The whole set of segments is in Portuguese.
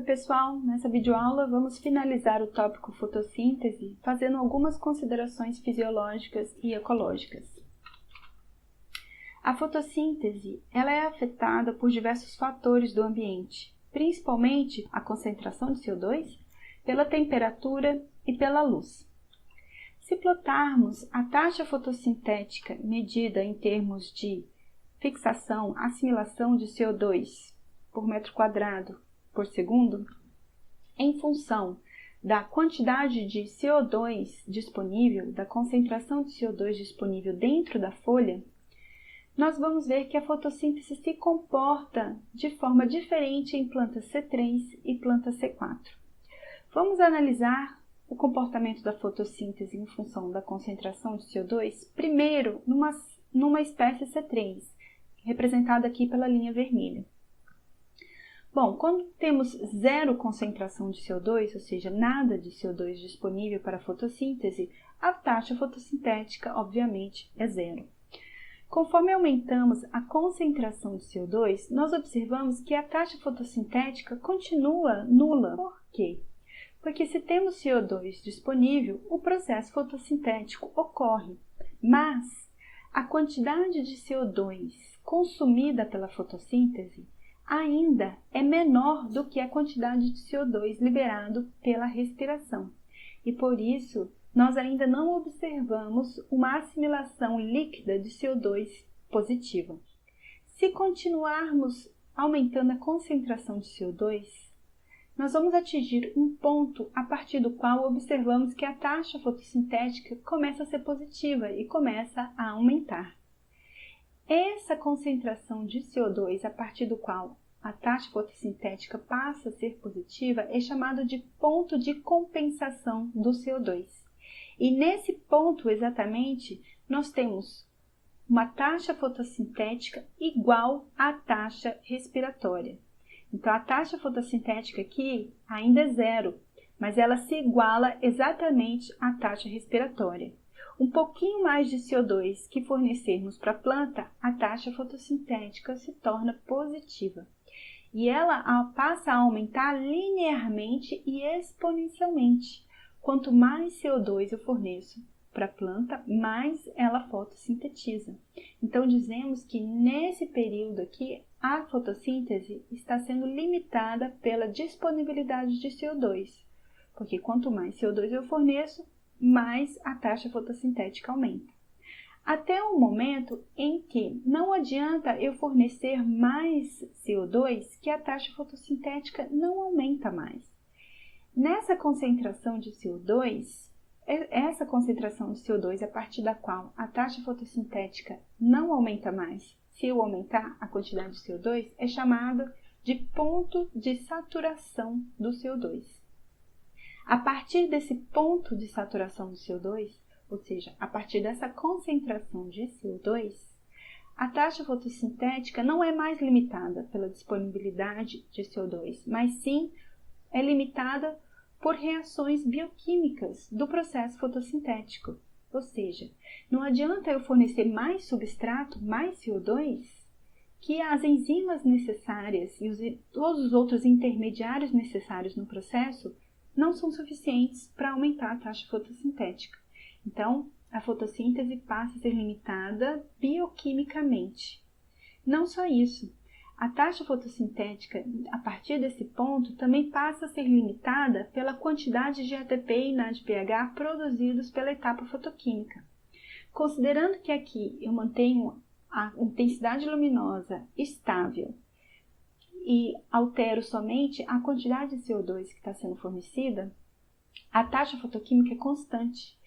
pessoal, nessa videoaula vamos finalizar o tópico fotossíntese fazendo algumas considerações fisiológicas e ecológicas. A fotossíntese ela é afetada por diversos fatores do ambiente, principalmente a concentração de CO2, pela temperatura e pela luz. Se plotarmos a taxa fotossintética medida em termos de fixação, assimilação de CO2 por metro quadrado por segundo, em função da quantidade de CO2 disponível, da concentração de CO2 disponível dentro da folha, nós vamos ver que a fotossíntese se comporta de forma diferente em plantas C3 e plantas C4. Vamos analisar o comportamento da fotossíntese em função da concentração de CO2, primeiro numa espécie C3, representada aqui pela linha vermelha. Bom, quando temos zero concentração de CO2, ou seja, nada de CO2 disponível para a fotossíntese, a taxa fotossintética, obviamente, é zero. Conforme aumentamos a concentração de CO2, nós observamos que a taxa fotossintética continua nula. Por quê? Porque se temos CO2 disponível, o processo fotossintético ocorre, mas a quantidade de CO2 consumida pela fotossíntese ainda é menor do que a quantidade de CO2 liberado pela respiração. E por isso, nós ainda não observamos uma assimilação líquida de CO2 positiva. Se continuarmos aumentando a concentração de CO2, nós vamos atingir um ponto a partir do qual observamos que a taxa fotossintética começa a ser positiva e começa a aumentar. Essa concentração de CO2 a partir do qual a taxa fotossintética passa a ser positiva é chamado de ponto de compensação do CO2. E nesse ponto exatamente nós temos uma taxa fotossintética igual à taxa respiratória. Então a taxa fotossintética aqui ainda é zero, mas ela se iguala exatamente à taxa respiratória. Um pouquinho mais de CO2 que fornecermos para a planta, a taxa fotossintética se torna positiva. E ela passa a aumentar linearmente e exponencialmente. Quanto mais CO2 eu forneço para a planta, mais ela fotossintetiza. Então dizemos que nesse período aqui, a fotossíntese está sendo limitada pela disponibilidade de CO2. Porque quanto mais CO2 eu forneço, mais a taxa fotossintética aumenta. Até o momento em que não adianta eu fornecer mais CO2, que a taxa fotossintética não aumenta mais. Nessa concentração de CO2, essa concentração de CO2 a partir da qual a taxa fotossintética não aumenta mais, se eu aumentar a quantidade de CO2, é chamada de ponto de saturação do CO2. A partir desse ponto de saturação do CO2, ou seja, a partir dessa concentração de CO2, a taxa fotossintética não é mais limitada pela disponibilidade de CO2, mas sim é limitada por reações bioquímicas do processo fotossintético. Ou seja, não adianta eu fornecer mais substrato, mais CO2, que as enzimas necessárias e todos os outros intermediários necessários no processo não são suficientes para aumentar a taxa fotossintética. Então, a fotossíntese passa a ser limitada bioquimicamente. Não só isso, a taxa fotossintética, a partir desse ponto, também passa a ser limitada pela quantidade de ATP e NADPH produzidos pela etapa fotoquímica. Considerando que aqui eu mantenho a intensidade luminosa estável e altero somente a quantidade de CO2 que está sendo fornecida, a taxa fotoquímica é constante.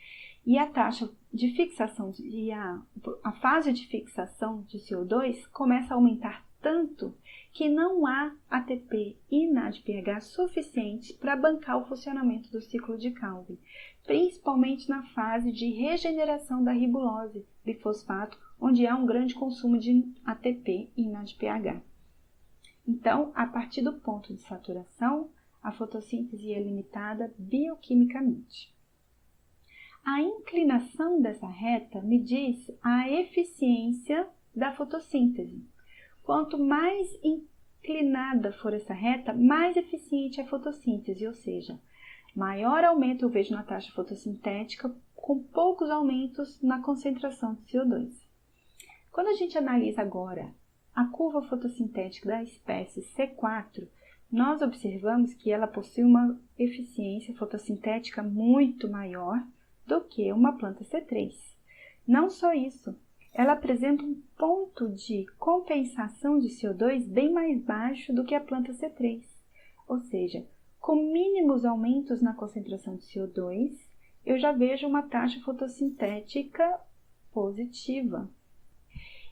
E a taxa de fixação e a fase de fixação de CO2 começa a aumentar tanto que não há ATP e NADPH suficientes para bancar o funcionamento do ciclo de Calvin, principalmente na fase de regeneração da ribulose bifosfato, onde há um grande consumo de ATP e NADPH. Então, a partir do ponto de saturação, a fotossíntese é limitada bioquimicamente. A inclinação dessa reta me diz a eficiência da fotossíntese. Quanto mais inclinada for essa reta, mais eficiente é a fotossíntese, ou seja, maior aumento eu vejo na taxa fotossintética com poucos aumentos na concentração de CO2. Quando a gente analisa agora a curva fotossintética da espécie C4, nós observamos que ela possui uma eficiência fotossintética muito maior do que uma planta C3. Não só isso, ela apresenta um ponto de compensação de CO2 bem mais baixo do que a planta C3, ou seja, com mínimos aumentos na concentração de CO2, eu já vejo uma taxa fotossintética positiva.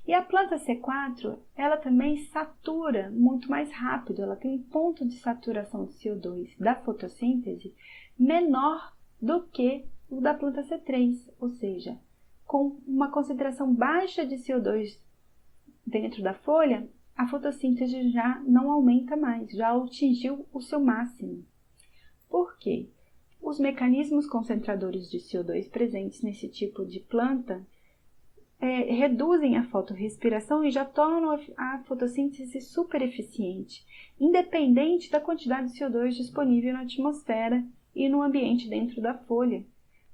E a planta C4, ela também satura muito mais rápido, ela tem um ponto de saturação de CO2 da fotossíntese menor do que o da planta C3, ou seja, com uma concentração baixa de CO2 dentro da folha, a fotossíntese já não aumenta mais, já atingiu o seu máximo. Por quê? Os mecanismos concentradores de CO2 presentes nesse tipo de planta reduzem a fotorrespiração e já tornam a fotossíntese super eficiente, independente da quantidade de CO2 disponível na atmosfera e no ambiente dentro da folha.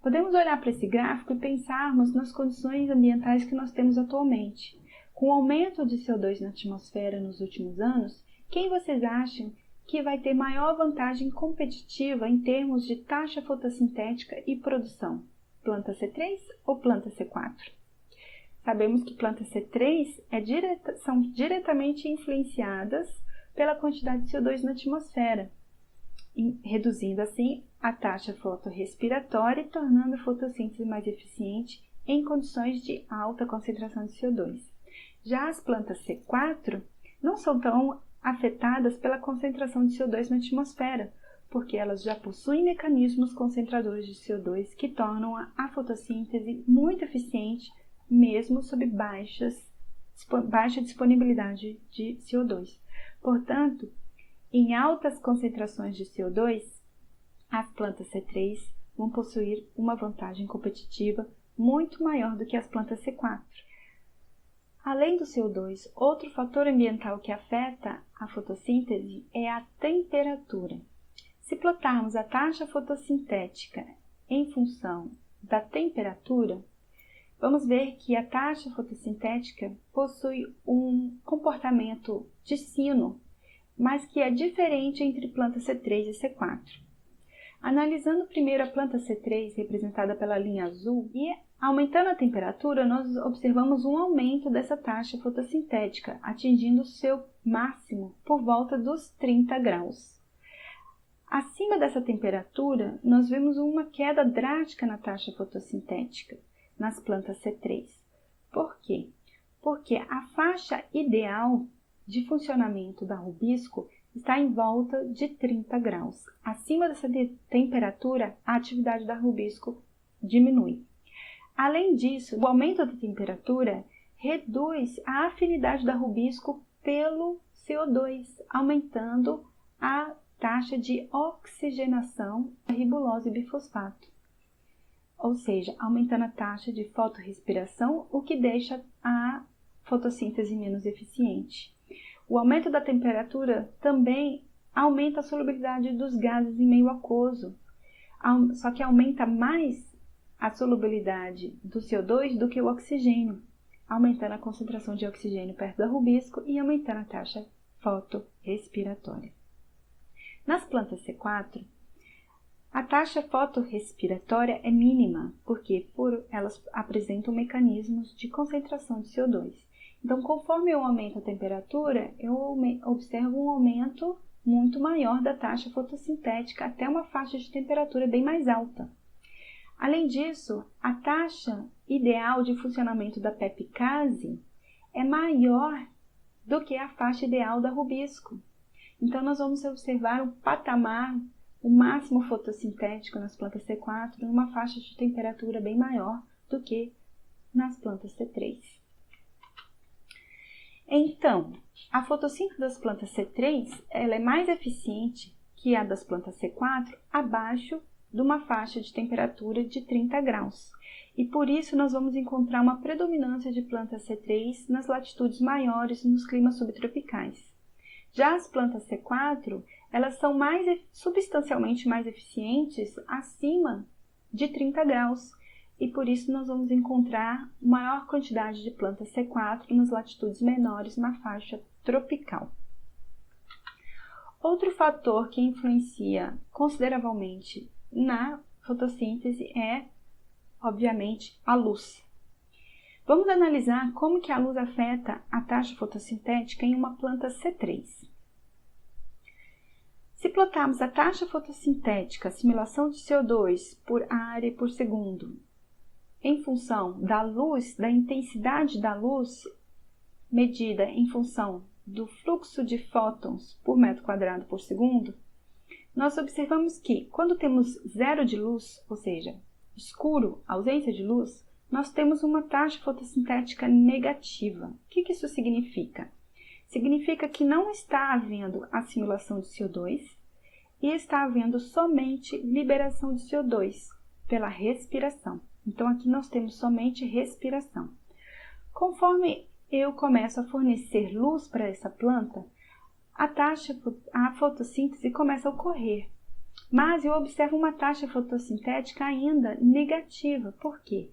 Podemos olhar para esse gráfico e pensarmos nas condições ambientais que nós temos atualmente. Com o aumento de CO2 na atmosfera nos últimos anos, quem vocês acham que vai ter maior vantagem competitiva em termos de taxa fotossintética e produção? Planta C3 ou planta C4? Sabemos que planta C3 são diretamente influenciadas pela quantidade de CO2 na atmosfera, reduzindo assim a taxa fotorrespiratória e tornando a fotossíntese mais eficiente em condições de alta concentração de CO2. Já as plantas C4 não são tão afetadas pela concentração de CO2 na atmosfera, porque elas já possuem mecanismos concentradores de CO2 que tornam a fotossíntese muito eficiente, mesmo sob baixa disponibilidade de CO2. Portanto, em altas concentrações de CO2, as plantas C3 vão possuir uma vantagem competitiva muito maior do que as plantas C4. Além do CO2, outro fator ambiental que afeta a fotossíntese é a temperatura. Se plotarmos a taxa fotossintética em função da temperatura, vamos ver que a taxa fotossintética possui um comportamento de sino, mas que é diferente entre planta C3 e C4. Analisando primeiro a planta C3, representada pela linha azul, e aumentando a temperatura, nós observamos um aumento dessa taxa fotossintética, atingindo seu máximo por volta dos 30 graus. Acima dessa temperatura, nós vemos uma queda drástica na taxa fotossintética nas plantas C3. Por quê? Porque a faixa ideal de funcionamento da rubisco está em volta de 30 graus. Acima dessa temperatura, a atividade da rubisco diminui. Além disso, o aumento da temperatura reduz a afinidade da rubisco pelo CO2, aumentando a taxa de oxigenação da ribulose bifosfato. Ou seja, aumentando a taxa de fotorrespiração, o que deixa a fotossíntese menos eficiente. O aumento da temperatura também aumenta a solubilidade dos gases em meio aquoso, só que aumenta mais a solubilidade do CO2 do que o oxigênio, aumentando a concentração de oxigênio perto da rubisco e aumentando a taxa fotorrespiratória. Nas plantas C4, a taxa fotorrespiratória é mínima, porque elas apresentam mecanismos de concentração de CO2. Então, conforme eu aumento a temperatura, eu observo um aumento muito maior da taxa fotossintética até uma faixa de temperatura bem mais alta. Além disso, a taxa ideal de funcionamento da pepicase é maior do que a faixa ideal da rubisco. Então, nós vamos observar um patamar, o máximo fotossintético nas plantas C4 numa faixa de temperatura bem maior do que nas plantas C3. Então, a fotossíntese das plantas C3 ela é mais eficiente que a das plantas C4 abaixo de uma faixa de temperatura de 30 graus. E por isso nós vamos encontrar uma predominância de plantas C3 nas latitudes maiores nos climas subtropicais. Já as plantas C4, elas são substancialmente mais eficientes acima de 30 graus. E por isso nós vamos encontrar maior quantidade de plantas C4 nas latitudes menores na faixa tropical. Outro fator que influencia consideravelmente na fotossíntese é, obviamente, a luz. Vamos analisar como que a luz afeta a taxa fotossintética em uma planta C3. Se plotarmos a taxa fotossintética, assimilação de CO2 por área por segundo, em função da luz, da intensidade da luz, medida em função do fluxo de fótons por metro quadrado por segundo, nós observamos que quando temos zero de luz, ou seja, escuro, ausência de luz, nós temos uma taxa fotossintética negativa. O que isso significa? Significa que não está havendo assimilação de CO2 e está havendo somente liberação de CO2 pela respiração. Então, aqui nós temos somente respiração. Conforme eu começo a fornecer luz para essa planta, a fotossíntese começa a ocorrer. Mas eu observo uma taxa fotossintética ainda negativa. Por quê?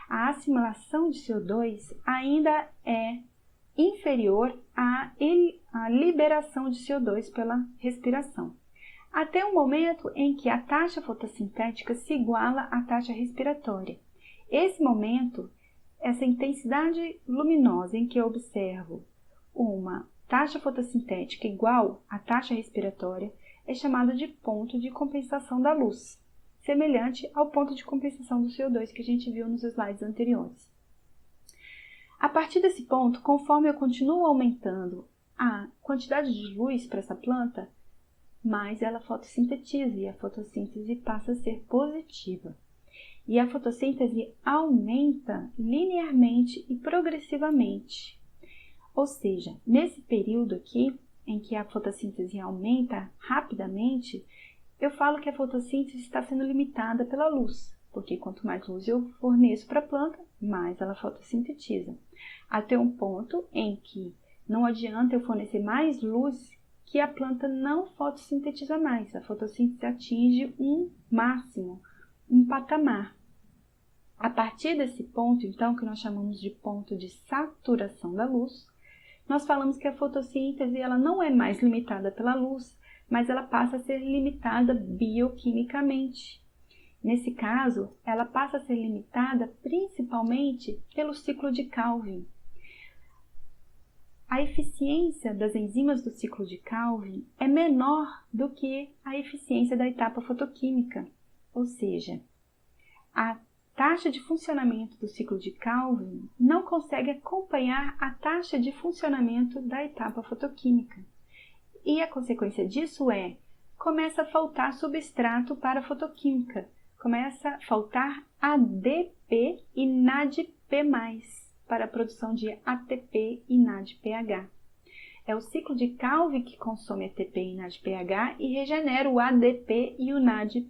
A assimilação de CO2 ainda é inferior à liberação de CO2 pela respiração. Até o momento em que a taxa fotossintética se iguala à taxa respiratória. Esse momento, essa intensidade luminosa em que eu observo uma taxa fotossintética igual à taxa respiratória, é chamado de ponto de compensação da luz, semelhante ao ponto de compensação do CO2 que a gente viu nos slides anteriores. A partir desse ponto, conforme eu continuo aumentando a quantidade de luz para essa planta, mais ela fotossintetiza e a fotossíntese passa a ser positiva. E a fotossíntese aumenta linearmente e progressivamente. Ou seja, nesse período aqui, em que a fotossíntese aumenta rapidamente, eu falo que a fotossíntese está sendo limitada pela luz, porque quanto mais luz eu forneço para a planta, mais ela fotossintetiza. Até um ponto em que não adianta eu fornecer mais luz que a planta não fotossintetiza mais. A fotossíntese atinge um máximo, um patamar. A partir desse ponto, então, que nós chamamos de ponto de saturação da luz, nós falamos que a fotossíntese ela não é mais limitada pela luz, mas ela passa a ser limitada bioquimicamente. Nesse caso, ela passa a ser limitada principalmente pelo ciclo de Calvin. A eficiência das enzimas do ciclo de Calvin é menor do que a eficiência da etapa fotoquímica, ou seja, a taxa de funcionamento do ciclo de Calvin não consegue acompanhar a taxa de funcionamento da etapa fotoquímica. E a consequência disso começa a faltar substrato para a fotoquímica, começa a faltar ADP e NADP+, para a produção de ATP e NADPH. É o ciclo de Calvin que consome ATP e NADPH e regenera o ADP e o NADP+.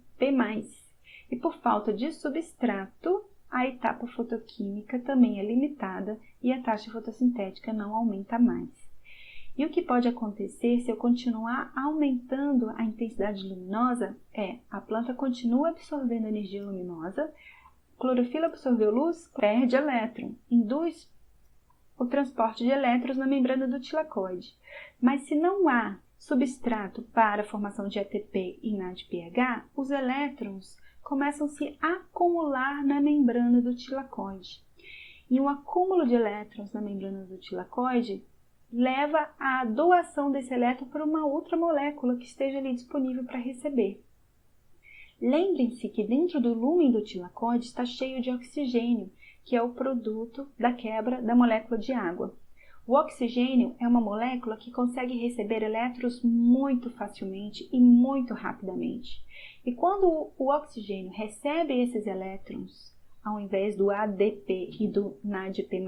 E por falta de substrato, a etapa fotoquímica também é limitada e a taxa fotossintética não aumenta mais. E o que pode acontecer se eu continuar aumentando a intensidade luminosa a planta continua absorvendo energia luminosa, clorofila absorveu luz, perde elétron, induz o transporte de elétrons na membrana do tilacoide. Mas se não há substrato para a formação de ATP e NADPH, os elétrons começam a se acumular na membrana do tilacoide. E um acúmulo de elétrons na membrana do tilacoide leva à doação desse elétron para uma outra molécula que esteja ali disponível para receber. Lembrem-se que dentro do lúmen do tilacoide está cheio de oxigênio, que é o produto da quebra da molécula de água. O oxigênio é uma molécula que consegue receber elétrons muito facilmente e muito rapidamente. E quando o oxigênio recebe esses elétrons, ao invés do ADP e do NADP+,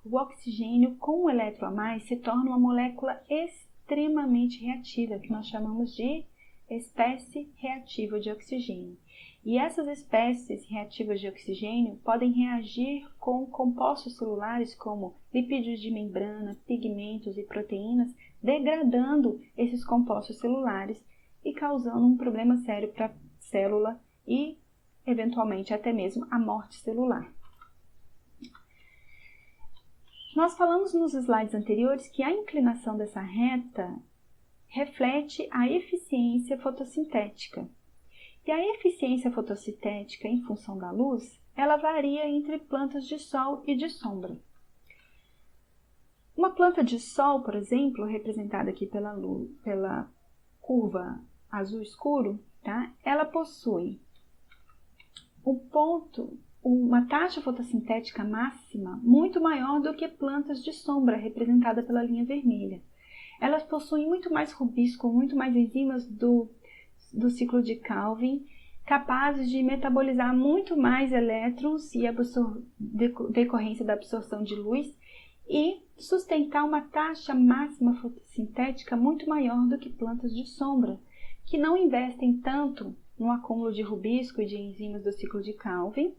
o oxigênio com um elétron a mais se torna uma molécula extremamente reativa, que nós chamamos de espécie reativa de oxigênio. E essas espécies reativas de oxigênio podem reagir com compostos celulares como lipídios de membrana, pigmentos e proteínas degradando esses compostos celulares e causando um problema sério para a célula e, eventualmente, até mesmo a morte celular. Nós falamos nos slides anteriores que a inclinação dessa reta reflete a eficiência fotossintética. E a eficiência fotossintética em função da luz, ela varia entre plantas de sol e de sombra. Uma planta de sol, por exemplo, representada aqui pela curva azul escuro, tá? Ela possui uma taxa fotossintética máxima muito maior do que plantas de sombra, representada pela linha vermelha. Elas possuem muito mais rubisco, muito mais enzimas do ciclo de Calvin, capazes de metabolizar muito mais elétrons e decorrência da absorção de luz e sustentar uma taxa máxima fotossintética muito maior do que plantas de sombra, que não investem tanto no acúmulo de rubisco e de enzimas do ciclo de Calvin,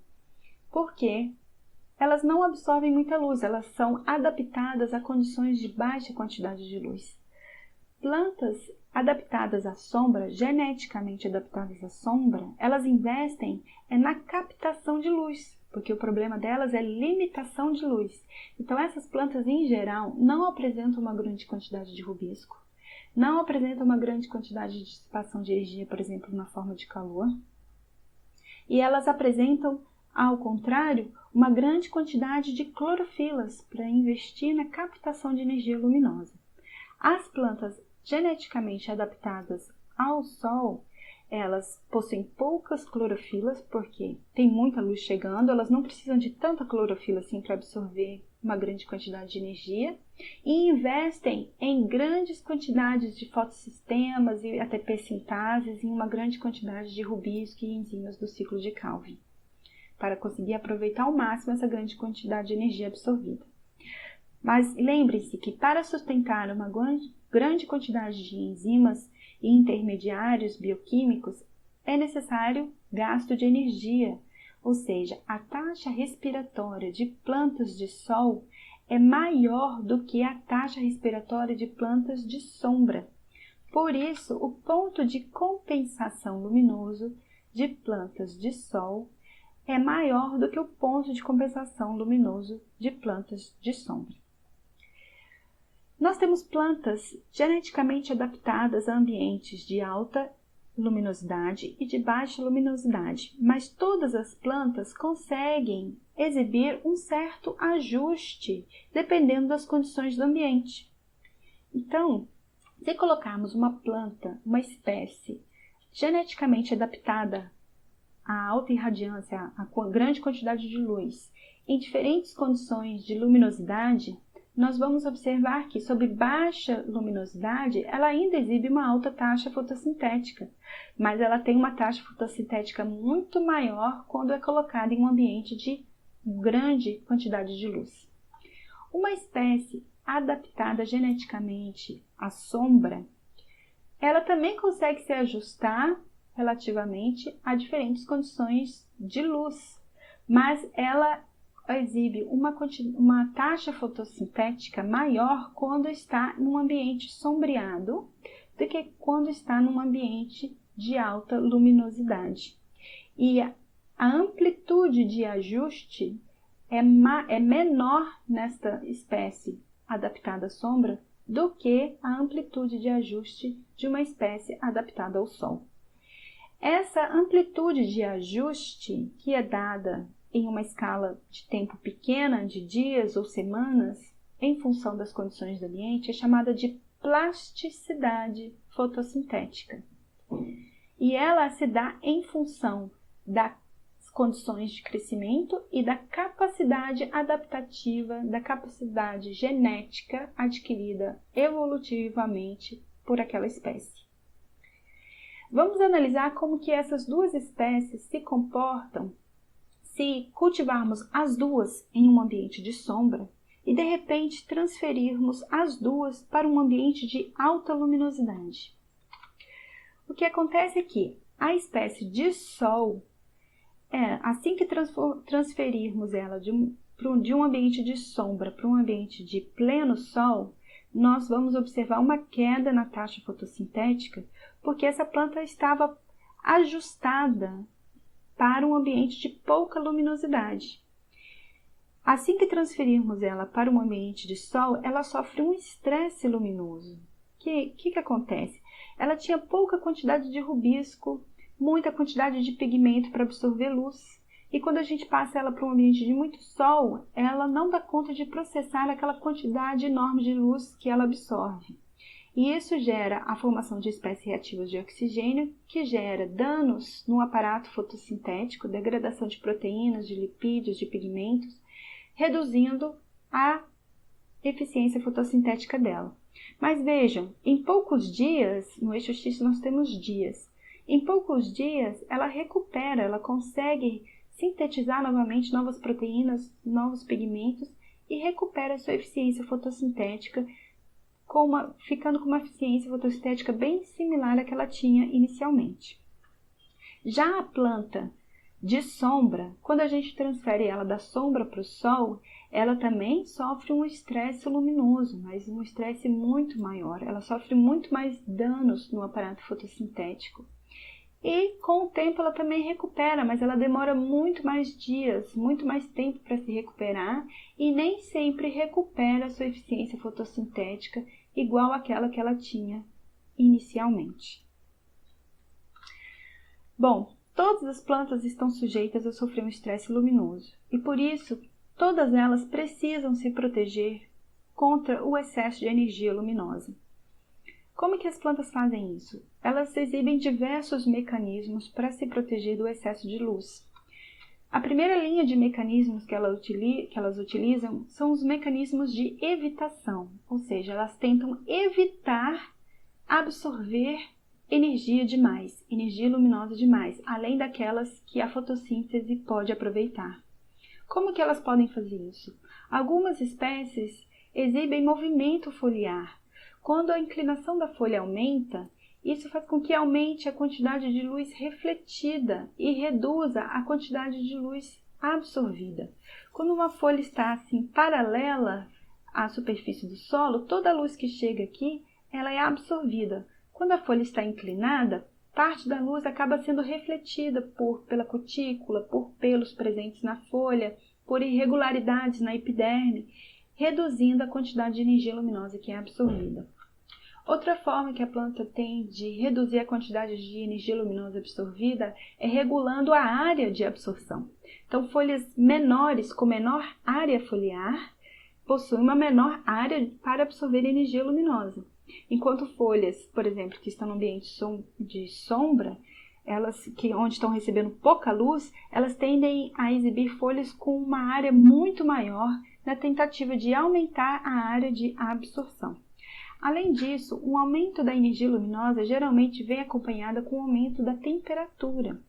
porque elas não absorvem muita luz, elas são adaptadas a condições de baixa quantidade de luz. Plantas adaptadas à sombra, geneticamente adaptadas à sombra, elas investem na captação de luz, porque o problema delas é limitação de luz. Então, essas plantas, em geral, não apresentam uma grande quantidade de rubisco, não apresentam uma grande quantidade de dissipação de energia, por exemplo, na forma de calor, e elas apresentam, ao contrário, uma grande quantidade de clorofilas para investir na captação de energia luminosa. As plantas geneticamente adaptadas ao sol, elas possuem poucas clorofilas, porque tem muita luz chegando, elas não precisam de tanta clorofila assim para absorver uma grande quantidade de energia, e investem em grandes quantidades de fotossistemas e ATP sintases, em uma grande quantidade de rubisco e enzimas do ciclo de Calvin, para conseguir aproveitar ao máximo essa grande quantidade de energia absorvida. Mas lembre-se que para sustentar uma grande quantidade de enzimas e intermediários bioquímicos é necessário gasto de energia, ou seja, a taxa respiratória de plantas de sol é maior do que a taxa respiratória de plantas de sombra. Por isso, o ponto de compensação luminoso de plantas de sol é maior do que o ponto de compensação luminoso de plantas de sombra. Nós temos plantas geneticamente adaptadas a ambientes de alta luminosidade e de baixa luminosidade, mas todas as plantas conseguem exibir um certo ajuste dependendo das condições do ambiente. Então, se colocarmos uma planta, uma espécie geneticamente adaptada à alta irradiância, a grande quantidade de luz, em diferentes condições de luminosidade, nós vamos observar que, sob baixa luminosidade, ela ainda exibe uma alta taxa fotossintética, mas ela tem uma taxa fotossintética muito maior quando é colocada em um ambiente de grande quantidade de luz. Uma espécie adaptada geneticamente à sombra, ela também consegue se ajustar relativamente a diferentes condições de luz, mas ela exibe uma taxa fotossintética maior quando está num ambiente sombreado do que quando está num ambiente de alta luminosidade. E a amplitude de ajuste é menor nesta espécie adaptada à sombra do que a amplitude de ajuste de uma espécie adaptada ao sol. Essa amplitude de ajuste, que é dada em uma escala de tempo pequena, de dias ou semanas, em função das condições do ambiente, é chamada de plasticidade fotossintética. E ela se dá em função das condições de crescimento e da capacidade adaptativa, da capacidade genética adquirida evolutivamente por aquela espécie. Vamos analisar como que essas duas espécies se comportam se cultivarmos as duas em um ambiente de sombra e, de repente, transferirmos as duas para um ambiente de alta luminosidade. O que acontece é que a espécie de sol, assim que transferirmos ela de um ambiente de sombra para um ambiente de pleno sol, nós vamos observar uma queda na taxa fotossintética, porque essa planta estava ajustada para um ambiente de pouca luminosidade. Assim que transferirmos ela para um ambiente de sol, ela sofre um estresse luminoso. O que acontece? Ela tinha pouca quantidade de rubisco, muita quantidade de pigmento para absorver luz. E quando a gente passa ela para um ambiente de muito sol, ela não dá conta de processar aquela quantidade enorme de luz que ela absorve. E isso gera a formação de espécies reativas de oxigênio, que gera danos no aparato fotossintético, degradação de proteínas, de lipídios, de pigmentos, reduzindo a eficiência fotossintética dela. Mas vejam, em poucos dias, no eixo X nós temos dias, em poucos dias ela recupera, ela consegue sintetizar novamente novas proteínas, novos pigmentos e recupera a sua eficiência fotossintética, ficando com uma eficiência fotossintética bem similar à que ela tinha inicialmente. Já a planta de sombra, quando a gente transfere ela da sombra para o sol, ela também sofre um estresse luminoso, mas um estresse muito maior. Ela sofre muito mais danos no aparato fotossintético. E com o tempo ela também recupera, mas ela demora muito mais dias, muito mais tempo para se recuperar e nem sempre recupera a sua eficiência fotossintética igual àquela que ela tinha inicialmente. Bom, todas as plantas estão sujeitas a sofrer um estresse luminoso e por isso todas elas precisam se proteger contra o excesso de energia luminosa. Como que as plantas fazem isso? Elas exibem diversos mecanismos para se proteger do excesso de luz. A primeira linha de mecanismos que elas utilizam são os mecanismos de evitação, ou seja, elas tentam evitar absorver energia demais, energia luminosa demais, além daquelas que a fotossíntese pode aproveitar. Como que elas podem fazer isso? Algumas espécies exibem movimento foliar. Quando a inclinação da folha aumenta, isso faz com que aumente a quantidade de luz refletida e reduza a quantidade de luz absorvida. Quando uma folha está assim paralela à superfície do solo, toda a luz que chega aqui, ela é absorvida. Quando a folha está inclinada, parte da luz acaba sendo refletida pela cutícula, por pelos presentes na folha, por irregularidades na epiderme, reduzindo a quantidade de energia luminosa que é absorvida. Outra forma que a planta tem de reduzir a quantidade de energia luminosa absorvida é regulando a área de absorção. Então, folhas menores, com menor área foliar, possuem uma menor área para absorver energia luminosa. Enquanto folhas, por exemplo, que estão no ambiente de sombra, onde estão recebendo pouca luz, elas tendem a exibir folhas com uma área muito maior na tentativa de aumentar a área de absorção. Além disso, um aumento da energia luminosa geralmente vem acompanhada com o aumento da temperatura.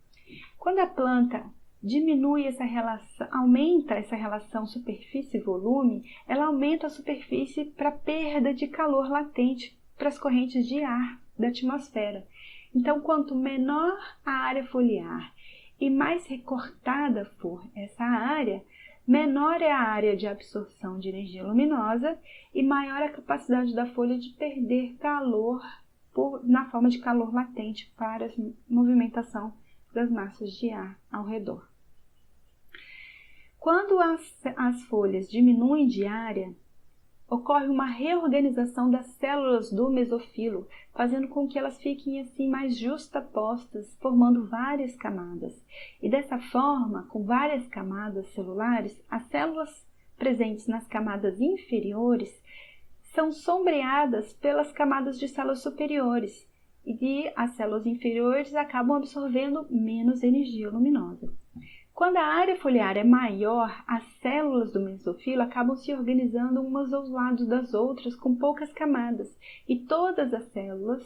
Quando a planta diminui essa relação, aumenta essa relação superfície-volume, ela aumenta a superfície para perda de calor latente para as correntes de ar da atmosfera. Então, quanto menor a área foliar e mais recortada for essa área, menor é a área de absorção de energia luminosa e maior a capacidade da folha de perder calor na forma de calor latente para a movimentação das massas de ar ao redor. Quando as folhas diminuem de área, ocorre uma reorganização das células do mesofilo, fazendo com que elas fiquem assim mais justapostas, formando várias camadas. E dessa forma, com várias camadas celulares, as células presentes nas camadas inferiores são sombreadas pelas camadas de células superiores, e as células inferiores acabam absorvendo menos energia luminosa. Quando a área foliar é maior, as células do mesofilo acabam se organizando umas aos lados das outras com poucas camadas e todas as células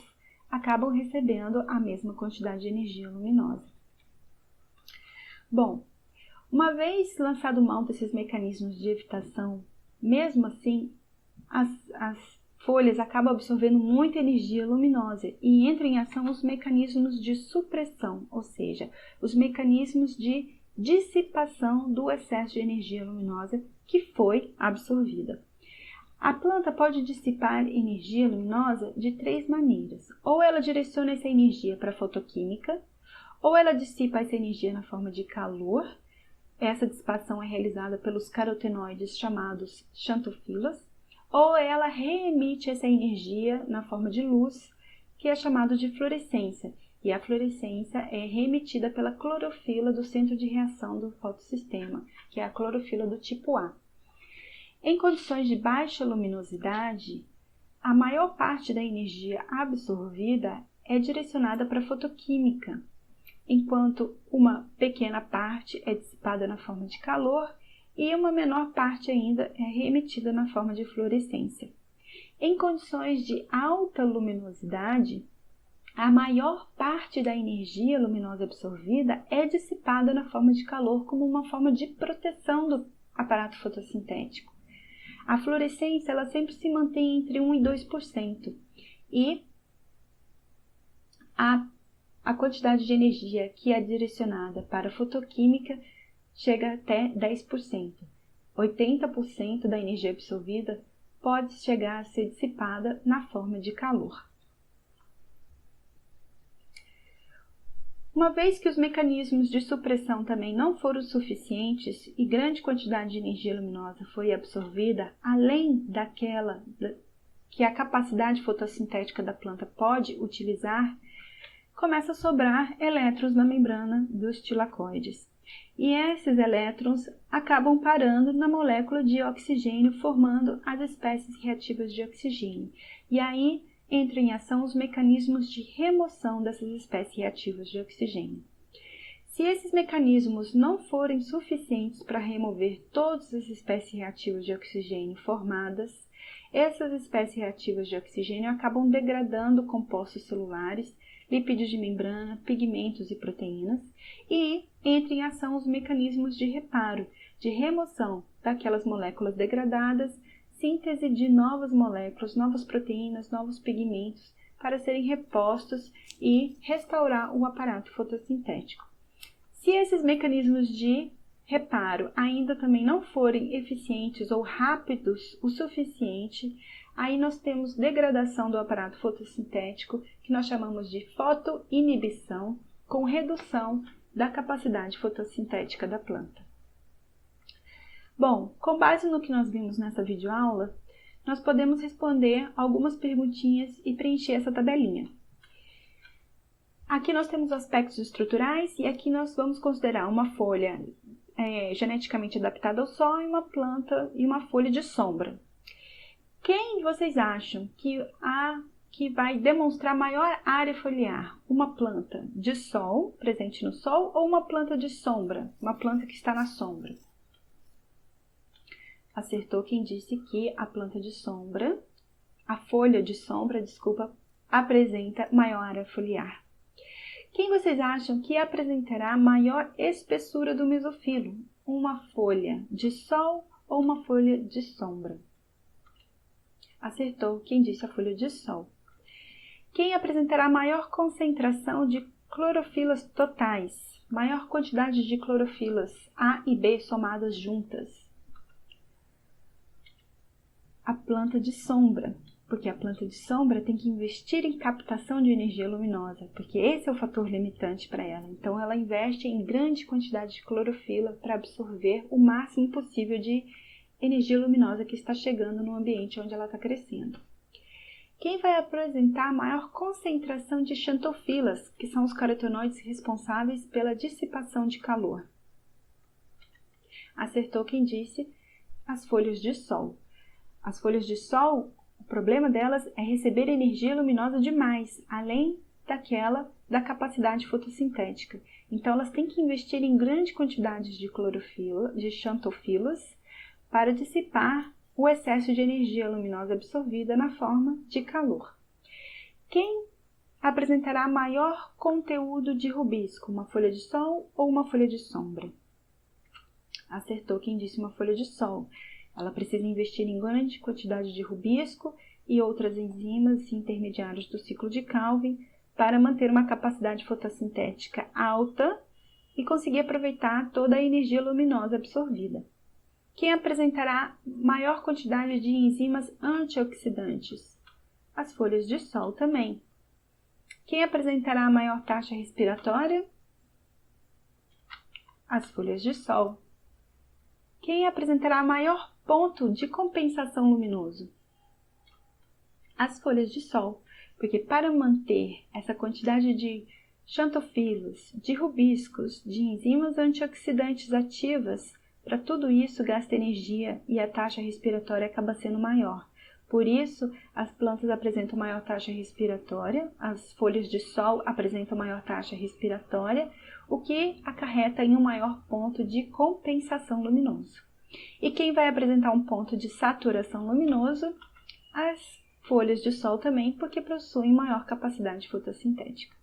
acabam recebendo a mesma quantidade de energia luminosa. Bom, uma vez lançado mão desses mecanismos de evitação, mesmo assim, as folhas acabam absorvendo muita energia luminosa e entram em ação os mecanismos de supressão, ou seja, os mecanismos de dissipação do excesso de energia luminosa que foi absorvida. A planta pode dissipar energia luminosa de 3 maneiras. Ou ela direciona essa energia para a fotoquímica, ou ela dissipa essa energia na forma de calor. Essa dissipação é realizada pelos carotenoides chamados xantofilas, ou ela reemite essa energia na forma de luz, que é chamado de fluorescência, e a fluorescência é reemitida pela clorofila do centro de reação do fotossistema, que é a clorofila do tipo A. Em condições de baixa luminosidade, a maior parte da energia absorvida é direcionada para a fotoquímica, enquanto uma pequena parte é dissipada na forma de calor e uma menor parte ainda é reemitida na forma de fluorescência. Em condições de alta luminosidade, a maior parte da energia luminosa absorvida é dissipada na forma de calor como uma forma de proteção do aparato fotossintético. A fluorescência ela sempre se mantém entre 1% e 2%, e a quantidade de energia que é direcionada para a fotoquímica chega até 10%. 80% da energia absorvida pode chegar a ser dissipada na forma de calor. Uma vez que os mecanismos de supressão também não foram suficientes e grande quantidade de energia luminosa foi absorvida, além daquela que a capacidade fotossintética da planta pode utilizar, começa a sobrar elétrons na membrana dos tilacoides. E esses elétrons acabam parando na molécula de oxigênio, formando as espécies reativas de oxigênio. E aí entram em ação os mecanismos de remoção dessas espécies reativas de oxigênio. Se esses mecanismos não forem suficientes para remover todas as espécies reativas de oxigênio formadas, essas espécies reativas de oxigênio acabam degradando compostos celulares, lipídios de membrana, pigmentos e proteínas, e entram em ação os mecanismos de reparo, de remoção daquelas moléculas degradadas, síntese de novas moléculas, novas proteínas, novos pigmentos, para serem repostos e restaurar o aparato fotossintético. Se esses mecanismos de reparo ainda também não forem eficientes ou rápidos o suficiente, aí nós temos degradação do aparato fotossintético, que nós chamamos de fotoinibição, com redução da capacidade fotossintética da planta. Bom, com base no que nós vimos nessa videoaula, nós podemos responder algumas perguntinhas e preencher essa tabelinha. Aqui nós temos aspectos estruturais e aqui nós vamos considerar uma folha geneticamente adaptada ao sol e uma planta e uma folha de sombra. Quem vocês acham que vai demonstrar maior área foliar? Uma planta de sol, presente no sol, ou uma planta de sombra, uma planta que está na sombra? Acertou quem disse que a planta de sombra, a folha de sombra, desculpa, apresenta maior área foliar. Quem vocês acham que apresentará maior espessura do mesofilo? Uma folha de sol ou uma folha de sombra? Acertou quem disse a folha de sol. Quem apresentará maior concentração de clorofilas totais? Maior quantidade de clorofilas A e B somadas juntas? A planta de sombra, porque a planta de sombra tem que investir em captação de energia luminosa, porque esse é o fator limitante para ela. Então, ela investe em grande quantidade de clorofila para absorver o máximo possível de energia luminosa que está chegando no ambiente onde ela está crescendo. Quem vai apresentar maior concentração de xantofilas, que são os carotenoides responsáveis pela dissipação de calor? Acertou quem disse as folhas de sol. As folhas de sol, o problema delas é receber energia luminosa demais, além daquela da capacidade fotossintética. Então, elas têm que investir em grande quantidade de clorofila, de xantofilas, para dissipar o excesso de energia luminosa absorvida na forma de calor. Quem apresentará maior conteúdo de rubisco, uma folha de sol ou uma folha de sombra? Acertou quem disse uma folha de sol. Ela precisa investir em grande quantidade de rubisco e outras enzimas intermediários do ciclo de Calvin para manter uma capacidade fotossintética alta e conseguir aproveitar toda a energia luminosa absorvida. Quem apresentará maior quantidade de enzimas antioxidantes? As folhas de sol também. Quem apresentará a maior taxa respiratória? As folhas de sol. Quem apresentará maior ponto de compensação luminoso? As folhas de sol, porque para manter essa quantidade de xantofilos, de rubiscos, de enzimas antioxidantes ativas, para tudo isso gasta energia e a taxa respiratória acaba sendo maior. Por isso, as plantas apresentam maior taxa respiratória, as folhas de sol apresentam maior taxa respiratória, o que acarreta em um maior ponto de compensação luminoso. E quem vai apresentar um ponto de saturação luminoso? As folhas de sol também, porque possuem maior capacidade fotossintética.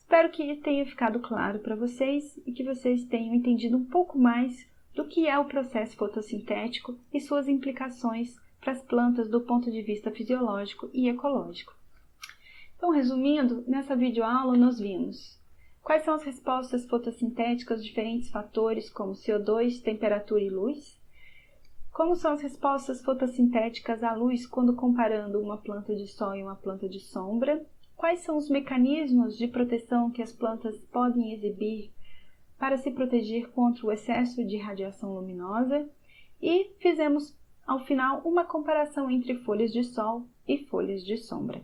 Espero que tenha ficado claro para vocês e que vocês tenham entendido um pouco mais do que é o processo fotossintético e suas implicações para as plantas do ponto de vista fisiológico e ecológico. Então, resumindo, nessa videoaula nós vimos quais são as respostas fotossintéticas aos diferentes fatores como CO2, temperatura e luz, como são as respostas fotossintéticas à luz quando comparando uma planta de sol e uma planta de sombra, quais são os mecanismos de proteção que as plantas podem exibir para se proteger contra o excesso de radiação luminosa e fizemos, ao final, uma comparação entre folhas de sol e folhas de sombra.